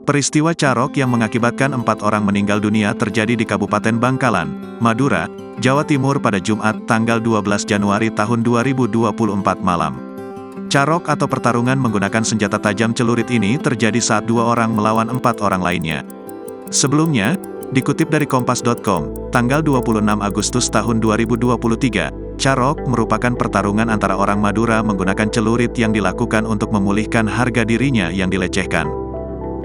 Peristiwa Carok yang mengakibatkan 4 orang meninggal dunia terjadi di Kabupaten Bangkalan, Madura, Jawa Timur pada Jumat tanggal 12 Januari tahun 2024 malam. Carok atau pertarungan menggunakan senjata tajam celurit ini terjadi saat 2 orang melawan 4 orang lainnya. Sebelumnya, dikutip dari Kompas.com, tanggal 26 Agustus tahun 2023, Carok merupakan pertarungan antara orang Madura menggunakan celurit yang dilakukan untuk memulihkan harga dirinya yang dilecehkan.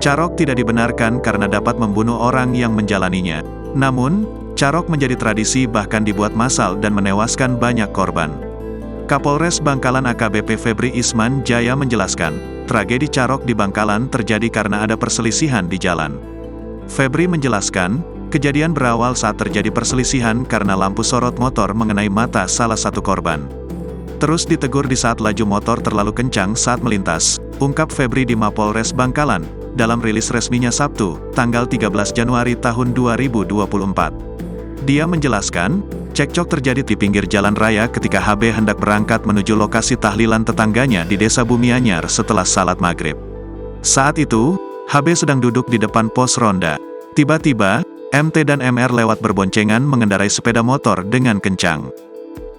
Carok tidak dibenarkan karena dapat membunuh orang yang menjalaninya. Namun, carok menjadi tradisi bahkan dibuat massal dan menewaskan banyak korban. Kapolres Bangkalan AKBP Febri Isman Jaya menjelaskan, tragedi carok di Bangkalan terjadi karena ada perselisihan di jalan. Febri menjelaskan, kejadian berawal saat terjadi perselisihan karena lampu sorot motor mengenai mata salah satu korban. Terus ditegur di saat laju motor terlalu kencang saat melintas, ungkap Febri di Mapolres Bangkalan, dalam rilis resminya Sabtu, tanggal 13 Januari tahun 2024. Dia menjelaskan, cekcok terjadi di pinggir jalan raya ketika HB hendak berangkat menuju lokasi tahlilan tetangganya di Desa Bumianyar setelah salat maghrib. Saat itu, HB sedang duduk di depan pos ronda. Tiba-tiba, MT dan MR lewat berboncengan mengendarai sepeda motor dengan kencang.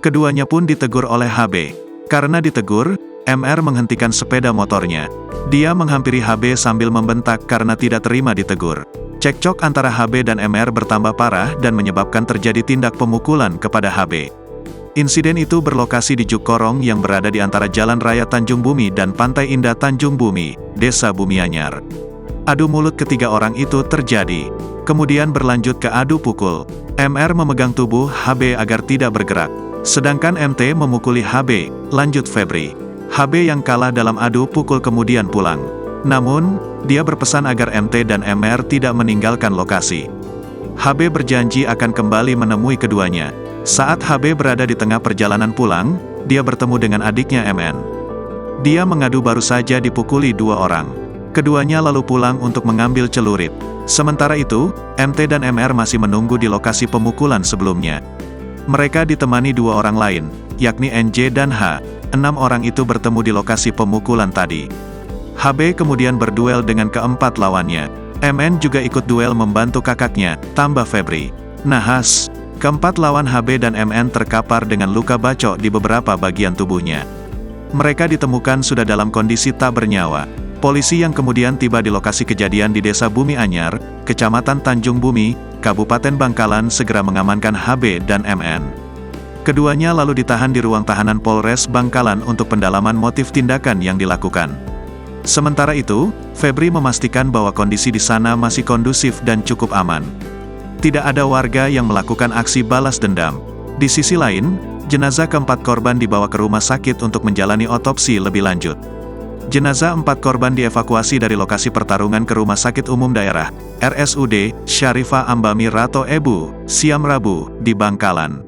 Keduanya pun ditegur oleh HB. Karena ditegur, MR menghentikan sepeda motornya. Dia menghampiri HB sambil membentak karena tidak terima ditegur. Cekcok antara HB dan MR bertambah parah dan menyebabkan terjadi tindak pemukulan kepada HB. Insiden itu berlokasi di Jukorong yang berada di antara Jalan Raya Tanjung Bumi dan Pantai Indah Tanjung Bumi, Desa Bumianyar. Adu mulut ketiga orang itu terjadi. Kemudian berlanjut ke adu pukul. MR memegang tubuh HB agar tidak bergerak. Sedangkan MT memukuli HB, lanjut Febri. HB yang kalah dalam adu pukul kemudian pulang. Namun, dia berpesan agar MT dan MR tidak meninggalkan lokasi. HB berjanji akan kembali menemui keduanya. Saat HB berada di tengah perjalanan pulang, dia bertemu dengan adiknya MN. Dia mengadu baru saja dipukuli 2 orang. Keduanya lalu pulang untuk mengambil celurit. Sementara itu, MT dan MR masih menunggu di lokasi pemukulan sebelumnya. Mereka ditemani 2 orang lain, yakni NJ dan H. 6 orang itu bertemu di lokasi pemukulan tadi. HB kemudian berduel dengan keempat lawannya. MN juga ikut duel membantu kakaknya, tambah Febri. Nahas, keempat lawan HB dan MN terkapar dengan luka bacok di beberapa bagian tubuhnya. Mereka ditemukan sudah dalam kondisi tak bernyawa. Polisi yang kemudian tiba di lokasi kejadian di Desa Bumi Anyar, Kecamatan Tanjung Bumi, Kabupaten Bangkalan segera mengamankan HB dan MN. Keduanya lalu ditahan di ruang tahanan Polres Bangkalan untuk pendalaman motif tindakan yang dilakukan. Sementara itu, Febri memastikan bahwa kondisi di sana masih kondusif dan cukup aman. Tidak ada warga yang melakukan aksi balas dendam. Di sisi lain, jenazah keempat korban dibawa ke rumah sakit untuk menjalani otopsi lebih lanjut. Jenazah 4 korban dievakuasi dari lokasi pertarungan ke Rumah Sakit Umum Daerah, RSUD, Syarifah Ambami Rato Ebu, Siam Rabu, di Bangkalan.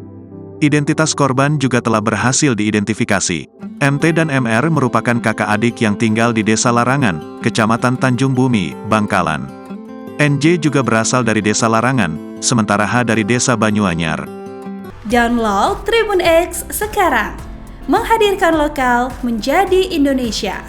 Identitas korban juga telah berhasil diidentifikasi. MT dan MR merupakan kakak adik yang tinggal di Desa Larangan, Kecamatan Tanjung Bumi, Bangkalan. NJ juga berasal dari Desa Larangan, sementara H dari Desa Banyuanyar. Download Tribun X sekarang, menghadirkan lokal menjadi Indonesia.